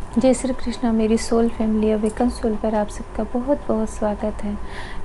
जय श्री कृष्णा। मेरी soul family awaken soul पर आप सबका बहुत बहुत स्वागत है।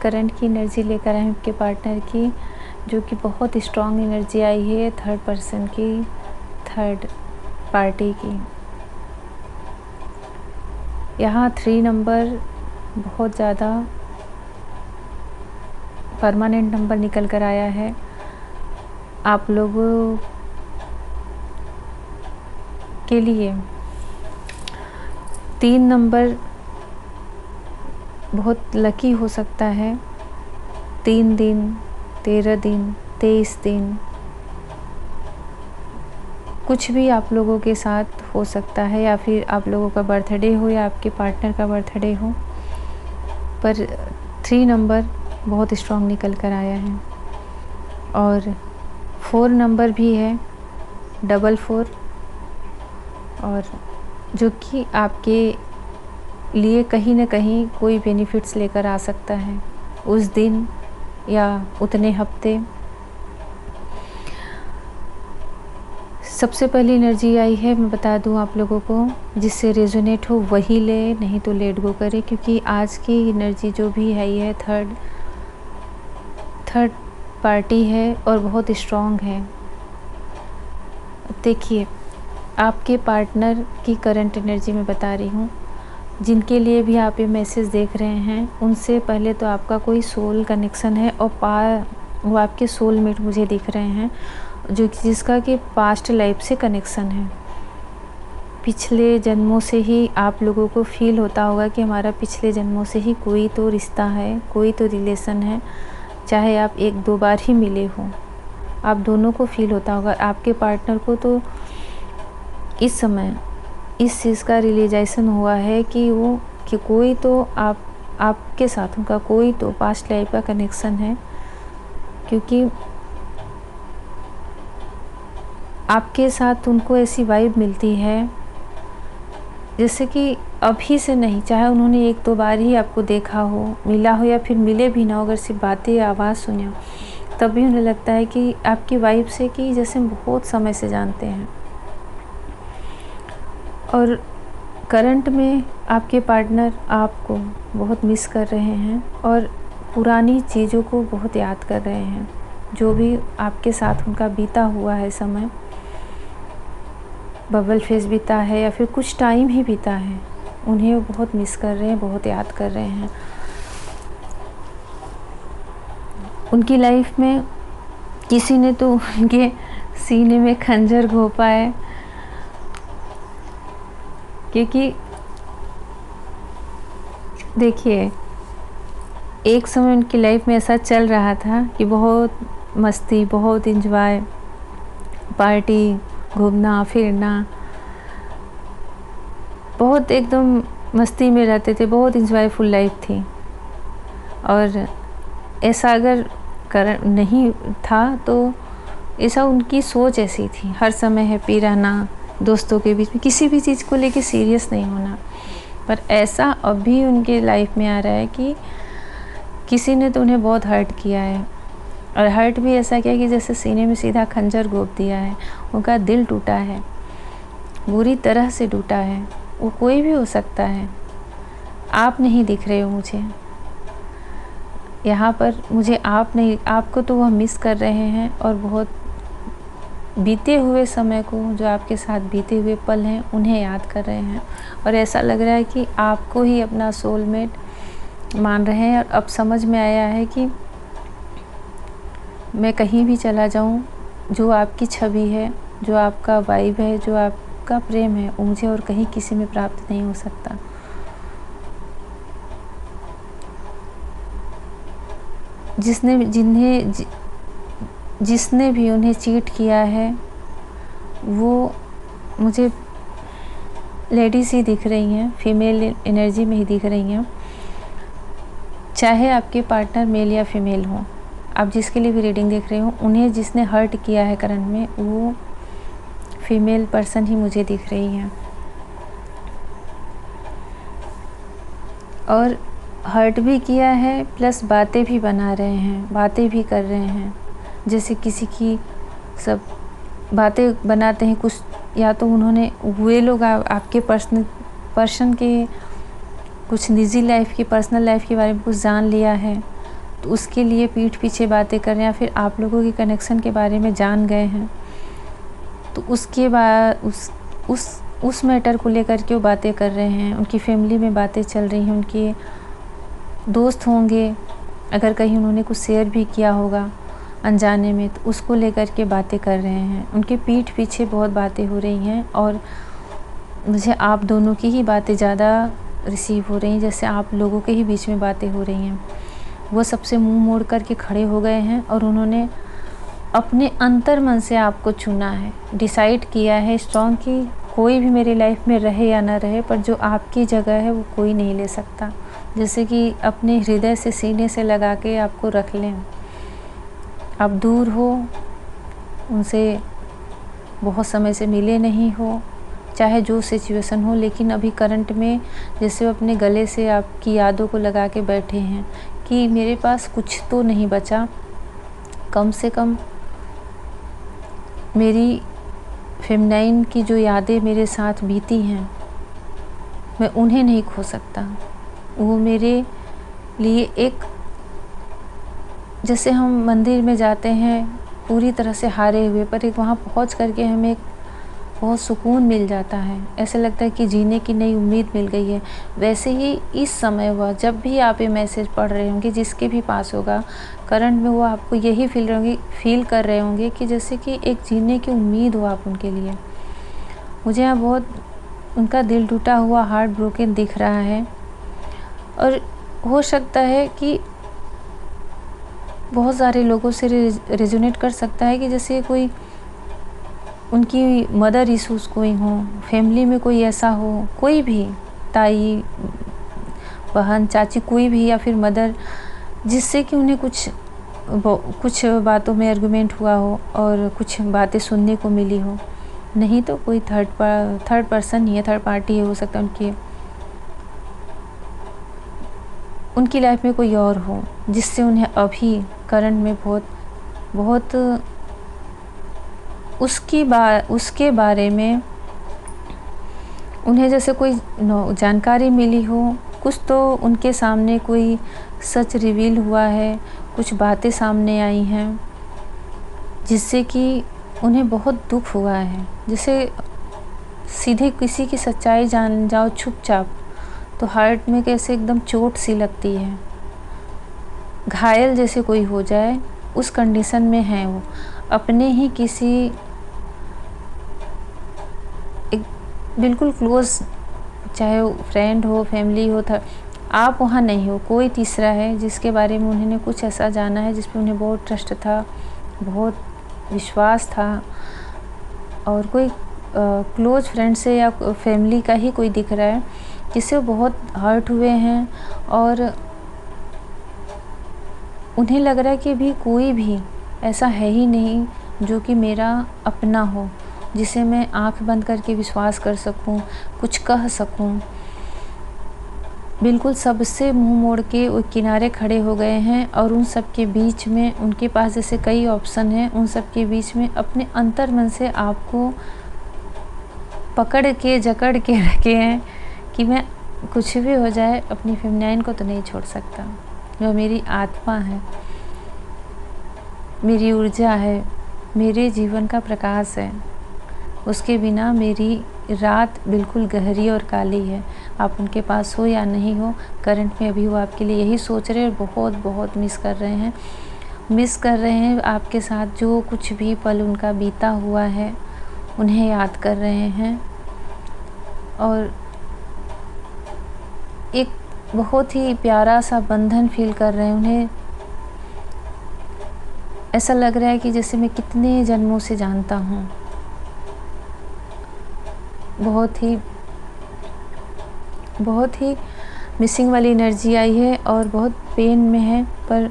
करंट की एनर्जी लेकर आए हैं आपके पार्टनर की, जो कि बहुत स्ट्रॉन्ग एनर्जी आई है थर्ड पर्सन की, थर्ड पार्टी की। यहाँ 3 नंबर बहुत ज़्यादा परमानेंट नंबर निकल कर आया है। आप लोगों के लिए 3 नंबर बहुत लकी हो सकता है। 3 दिन, 13 दिन, 23 दिन, कुछ भी आप लोगों के साथ हो सकता है, या फिर आप लोगों का बर्थडे हो या आपके पार्टनर का बर्थडे हो, पर 3 नंबर बहुत स्ट्रॉन्ग निकल कर आया है। और 4 नंबर भी है, 44, और जो कि आपके लिए कहीं ना कहीं कोई बेनिफिट्स लेकर आ सकता है उस दिन या उतने हफ्ते। सबसे पहली एनर्जी आई है, मैं बता दूं आप लोगों को, जिससे रेजोनेट हो वही ले, नहीं तो लेट गो करे, क्योंकि आज की एनर्जी जो भी है ये थर्ड पार्टी है और बहुत स्ट्रॉन्ग है। देखिए, आपके पार्टनर की करंट एनर्जी में बता रही हूँ। जिनके लिए भी आप ये मैसेज देख रहे हैं, उनसे पहले तो आपका कोई सोल कनेक्शन है, और वो आपके सोलमेट मुझे दिख रहे हैं, जो जिसका कि पास्ट लाइफ से कनेक्शन है। पिछले जन्मों से ही आप लोगों को फील होता होगा कि हमारा पिछले जन्मों से ही कोई तो रिश्ता है, कोई तो रिलेशन है, चाहे आप 1-2 बार ही मिले हो, आप दोनों को फील होता होगा। आपके पार्टनर को तो इस समय इस चीज़ का रियलाइजेशन हुआ है कि कोई तो आपके साथ उनका कोई तो पास्ट लाइफ का कनेक्शन है, क्योंकि आपके साथ उनको ऐसी वाइब मिलती है जैसे कि अभी से नहीं, चाहे उन्होंने 1-2 बार ही आपको देखा हो, मिला हो, या फिर मिले भी ना हो, अगर सिर्फ बातें या आवाज़ सुनी हो, तब भी उन्हें लगता है कि आपकी वाइब से कि जैसे बहुत समय से जानते हैं। और करंट में आपके पार्टनर आपको बहुत मिस कर रहे हैं और पुरानी चीज़ों को बहुत याद कर रहे हैं, जो भी आपके साथ उनका बीता हुआ है समय, बबल फेस बीता है या फिर कुछ टाइम ही बीता है, उन्हें वो बहुत मिस कर रहे हैं, बहुत याद कर रहे हैं। उनकी लाइफ में किसी ने तो उनके सीने में खंजर घोंपा है, क्योंकि देखिए, एक समय उनकी लाइफ में ऐसा चल रहा था कि बहुत मस्ती, बहुत एंजॉय, पार्टी, घूमना फिरना, बहुत एकदम मस्ती में रहते थे, बहुत एंजॉयफुल लाइफ थी। और ऐसा अगर नहीं था तो ऐसा उनकी सोच ऐसी थी, हर समय हैप्पी रहना, दोस्तों के बीच में किसी भी चीज़ को लेके सीरियस नहीं होना। पर ऐसा अभी उनके लाइफ में आ रहा है कि किसी ने तो उन्हें बहुत हर्ट किया है, और हर्ट भी ऐसा किया कि जैसे सीने में सीधा खंजर घोंप दिया है। उनका दिल टूटा है, बुरी तरह से टूटा है। वो कोई भी हो सकता है, आप नहीं दिख रहे हो मुझे यहाँ पर, मुझे आप नहीं, आपको तो वह मिस कर रहे हैं, और बहुत बीते हुए समय को, जो आपके साथ बीते हुए पल हैं, उन्हें याद कर रहे हैं। और ऐसा लग रहा है कि आपको ही अपना सोलमेट मान रहे हैं। और अब समझ में आया है कि मैं कहीं भी चला जाऊं, जो आपकी छवि है, जो आपका वाइब है, जो आपका प्रेम है, वो मुझे और कहीं किसी में प्राप्त नहीं हो सकता। जिसने भी उन्हें चीट किया है, वो मुझे लेडीज़ ही दिख रही हैं, फीमेल एनर्जी में ही दिख रही हैं। चाहे आपके पार्टनर मेल या फीमेल हो, आप जिसके लिए भी रीडिंग देख रहे हो, उन्हें जिसने हर्ट किया है करंट में, वो फीमेल पर्सन ही मुझे दिख रही है। और हर्ट भी किया है, प्लस बातें भी बना रहे हैं, बातें भी कर रहे हैं। जैसे किसी की सब बातें बनाते हैं कुछ, या तो उन्होंने, वे लोग आपके पर्सन के कुछ निजी लाइफ की, पर्सनल लाइफ के बारे में कुछ जान लिया है, तो उसके लिए पीठ पीछे बातें कर रहे हैं, या फिर आप लोगों के कनेक्शन के बारे में जान गए हैं, तो उसके बाद उस मैटर को लेकर के वो बातें कर रहे हैं। उनकी फैमिली में बातें चल रही हैं, उनके दोस्त होंगे, अगर कहीं उन्होंने कुछ शेयर भी किया होगा अनजाने में, तो उसको लेकर के बातें कर रहे हैं। उनके पीठ पीछे बहुत बातें हो रही हैं, और मुझे आप दोनों की ही बातें ज़्यादा रिसीव हो रही हैं, जैसे आप लोगों के ही बीच में बातें हो रही हैं। वो सबसे मुंह मोड़ कर के खड़े हो गए हैं, और उन्होंने अपने अंतर मन से आपको चुना है, डिसाइड किया है स्ट्रॉन्ग कि कोई भी मेरी लाइफ में रहे या ना रहे, पर जो आपकी जगह है वो कोई नहीं ले सकता। जैसे कि अपने हृदय से, सीने से लगा के आपको रख लें। आप दूर हो, उनसे बहुत समय से मिले नहीं हो, चाहे जो सिचुएशन हो, लेकिन अभी करंट में जैसे वो अपने गले से आपकी यादों को लगा के बैठे हैं कि मेरे पास कुछ तो नहीं बचा, कम से कम मेरी फेमिनाइन की जो यादें मेरे साथ बीती हैं, मैं उन्हें नहीं खो सकता। वो मेरे लिए एक, जैसे हम मंदिर में जाते हैं पूरी तरह से हारे हुए, पर एक वहाँ पहुँच करके हमें एक बहुत सुकून मिल जाता है, ऐसा लगता है कि जीने की नई उम्मीद मिल गई है। वैसे ही इस समय हुआ, जब भी आप ये मैसेज पढ़ रहे होंगे, जिसके भी पास होगा करंट में, वो आपको यही फील कर रहे होंगे कि जैसे कि एक जीने की उम्मीद हो आप उनके लिए। मुझे यहाँ बहुत उनका दिल टूटा हुआ, हार्ट ब्रोकन दिख रहा है, और हो सकता है कि बहुत सारे लोगों से रेजोनेट कर सकता है कि जैसे कोई उनकी मदर इशूज़ कोई हो, फैमिली में कोई ऐसा हो, कोई भी ताई, बहन, चाची, कोई भी, या फिर मदर, जिससे कि उन्हें कुछ बातों में आर्गुमेंट हुआ हो और कुछ बातें सुनने को मिली हो। नहीं तो कोई थर्ड पर्सन ही है, थर्ड पार्टी है, हो सकता है उनकी लाइफ में कोई और हो, जिससे उन्हें अभी करंट में बहुत उसके बारे में उन्हें जैसे कोई जानकारी मिली हो, कुछ तो उनके सामने कोई सच रिवील हुआ है, कुछ बातें सामने आई हैं, जिससे कि उन्हें बहुत दुख हुआ है। जैसे सीधे किसी की सच्चाई जान जाओ चुपचाप, तो हार्ट में कैसे एकदम चोट सी लगती है, घायल जैसे कोई हो जाए, उस कंडीशन में है वो। अपने ही किसी एक बिल्कुल क्लोज, चाहे वो फ्रेंड हो, फैमिली हो, था, आप वहाँ नहीं हो, कोई तीसरा है जिसके बारे में उन्होंने कुछ ऐसा जाना है जिस पे उन्हें बहुत ट्रस्ट था, बहुत विश्वास था, और कोई क्लोज फ्रेंड से या फैमिली का ही कोई दिख रहा है जिससे वो बहुत हर्ट हुए हैं, और उन्हें लग रहा है कि भी कोई भी ऐसा है ही नहीं जो कि मेरा अपना हो, जिसे मैं आंख बंद करके विश्वास कर सकूं, कुछ कह सकूं। बिल्कुल सबसे मुंह मोड़ के वो किनारे खड़े हो गए हैं, और उन सब के बीच में उनके पास जैसे कई ऑप्शन हैं, उन सब के बीच में अपने अंतर मन से आपको पकड़ के जकड़ के रखे हैं कि मैं कुछ भी हो जाए अपनी फेमिनाइन को तो नहीं छोड़ सकता, जो मेरी आत्मा है, मेरी ऊर्जा है, मेरे जीवन का प्रकाश है, उसके बिना मेरी रात बिल्कुल गहरी और काली है। आप उनके पास हो या नहीं हो, करंट में अभी वो आपके लिए यही सोच रहे हैं, बहुत बहुत मिस कर रहे हैं आपके साथ जो कुछ भी पल उनका बीता हुआ है, उन्हें याद कर रहे हैं, और एक बहुत ही प्यारा सा बंधन फील कर रहे हैं। उन्हें ऐसा लग रहा है कि जैसे मैं कितने जन्मों से जानता हूँ। बहुत ही मिसिंग वाली एनर्जी आई है, और बहुत पेन में है, पर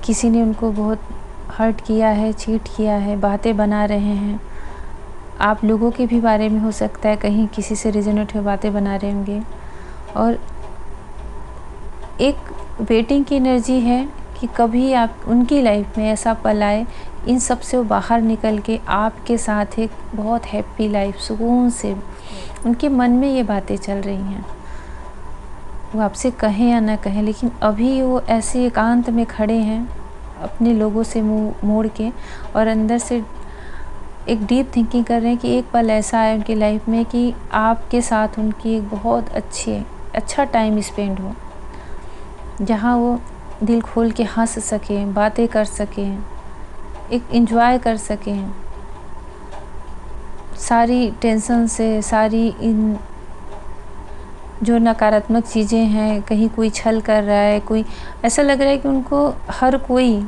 किसी ने उनको बहुत हर्ट किया है, चीट किया है, बातें बना रहे हैं। आप लोगों के भी बारे में हो सकता है कहीं किसी से रिजोनेट हुए बातें बना रहे होंगे, और एक वेटिंग की एनर्जी है कि कभी आप उनकी लाइफ में ऐसा पल आए, इन सब से वो बाहर निकल के आपके साथ एक बहुत हैप्पी लाइफ सुकून से उनके मन में ये बातें चल रही हैं, वो आपसे कहें या ना कहें, लेकिन अभी वो ऐसे एकांत में खड़े हैं अपने लोगों से मुंह मोड़ के, और अंदर से एक डीप थिंकिंग कर रहे हैं कि एक पल ऐसा आए उनकी लाइफ में कि आपके साथ उनकी एक बहुत अच्छा टाइम स्पेंड हो, जहाँ वो दिल खोल के हंस सकें, बातें कर सकें, एक एंजॉय कर सकें सारी टेंशन से, सारी इन जो नकारात्मक चीज़ें हैं, कहीं कोई छल कर रहा है, कोई ऐसा लग रहा है कि उनको हर कोई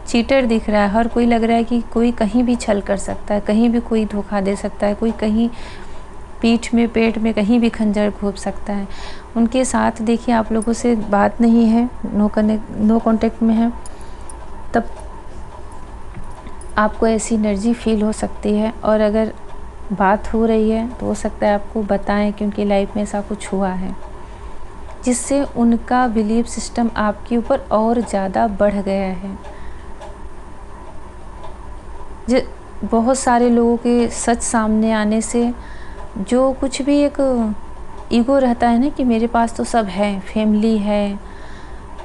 चीटर दिख रहा है, हर कोई लग रहा है कि कोई कहीं भी छल कर सकता है, कहीं भी कोई धोखा दे सकता है, कोई कहीं पीठ में, पेट में कहीं भी खंजर घोंप सकता है। उनके साथ देखिए आप लोगों से बात नहीं है, नो कांटेक्ट में है, तब आपको ऐसी एनर्जी फील हो सकती है। और अगर बात हो रही है तो हो सकता है आपको बताएं कि उनकी लाइफ में ऐसा कुछ हुआ है जिससे उनका बिलीफ सिस्टम आपके ऊपर और ज़्यादा बढ़ गया है। बहुत सारे लोगों के सच सामने आने से जो कुछ भी एक ईगो रहता है ना कि मेरे पास तो सब है, फैमिली है,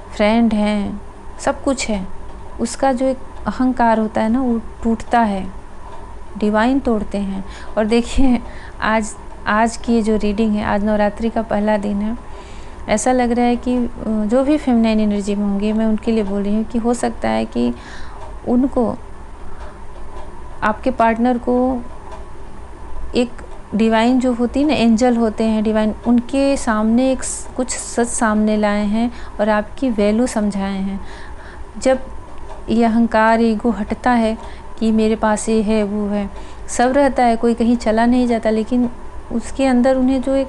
फ्रेंड हैं, सब कुछ है, उसका जो एक अहंकार होता है ना वो टूटता है, डिवाइन तोड़ते हैं। और देखिए आज की जो रीडिंग है, आज नवरात्रि का पहला दिन है, ऐसा लग रहा है कि जो भी फेमिनाइन एनर्जी में होंगे, मैं उनके लिए बोल रही हूँ कि हो सकता है कि उनको, आपके पार्टनर को एक डिवाइन जो होती है ना, एंजल होते हैं डिवाइन, उनके सामने एक कुछ सच सामने लाए हैं और आपकी वैल्यू समझाए हैं। जब ये अहंकार, ईगो हटता है कि मेरे पास ये है, वो है, सब रहता है, कोई कहीं चला नहीं जाता, लेकिन उसके अंदर उन्हें जो एक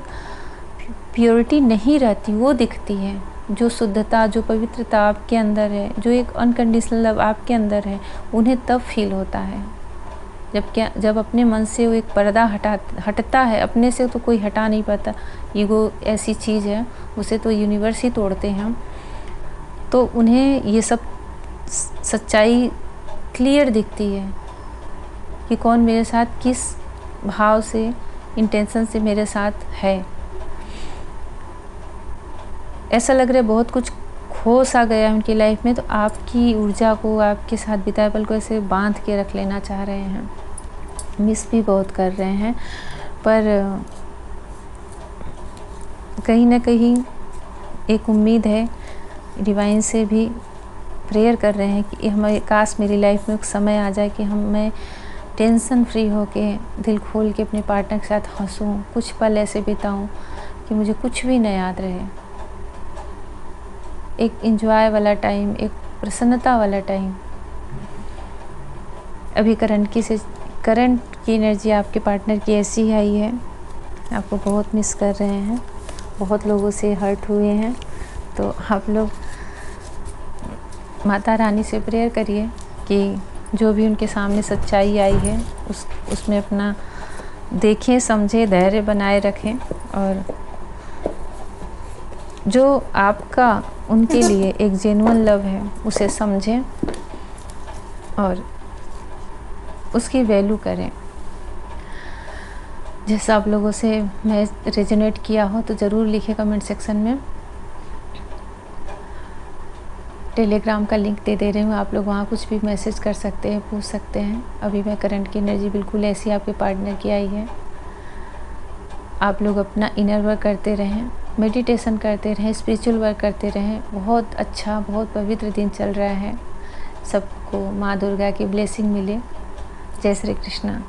प्योरिटी नहीं रहती वो दिखती है, जो शुद्धता, जो पवित्रता आपके अंदर है, जो एक अनकंडीशनल लव आपके अंदर है, उन्हें तब फील होता है जब अपने मन से वो एक पर्दा हटता है। अपने से तो कोई हटा नहीं पाता, ईगो ऐसी चीज़ है, उसे तो यूनिवर्स ही तोड़ते हैं। तो उन्हें ये सब सच्चाई क्लियर दिखती है कि कौन मेरे साथ किस भाव से, इंटेंशन से मेरे साथ है। ऐसा लग रहा है बहुत कुछ खो सा गया है उनकी लाइफ में, तो आपकी ऊर्जा को, आपके साथ बिताए पल को ऐसे बांध के रख लेना चाह रहे हैं, मिस भी बहुत कर रहे हैं, पर कहीं ना कहीं एक उम्मीद है, डिवाइन से भी प्रेयर कर रहे हैं कि हमें, काश मेरी लाइफ में एक समय आ जाए कि मैं टेंशन फ्री होके, दिल खोल के अपने पार्टनर के साथ हंसूं, कुछ पल ऐसे बिताऊं कि मुझे कुछ भी न याद रहे। एक एंजॉय वाला टाइम, एक प्रसन्नता वाला टाइम। अभी करंट की एनर्जी आपके पार्टनर की ऐसी आई है, आपको बहुत मिस कर रहे हैं, बहुत लोगों से हर्ट हुए हैं। तो आप लोग माता रानी से प्रेयर करिए कि जो भी उनके सामने सच्चाई आई है उसमें अपना देखें, समझें, धैर्य बनाए रखें, और जो आपका उनके लिए एक जेन्युइन लव है उसे समझें और उसकी वैल्यू करें। जैसा आप लोगों से मैं रेजोनेट किया हो तो ज़रूर लिखिए कमेंट सेक्शन में। टेलीग्राम का लिंक दे रही हूँ, आप लोग वहाँ कुछ भी मैसेज कर सकते हैं, पूछ सकते हैं। अभी मैं करंट की एनर्जी बिल्कुल ऐसी आपके पार्टनर की आई है। आप लोग अपना इनर वर्क करते रहें, मेडिटेशन करते रहें, स्पिरिचुअल वर्क करते रहें। बहुत अच्छा, बहुत पवित्र दिन चल रहा है। सबको माँ दुर्गा की ब्लेसिंग मिले। जय श्री कृष्णा।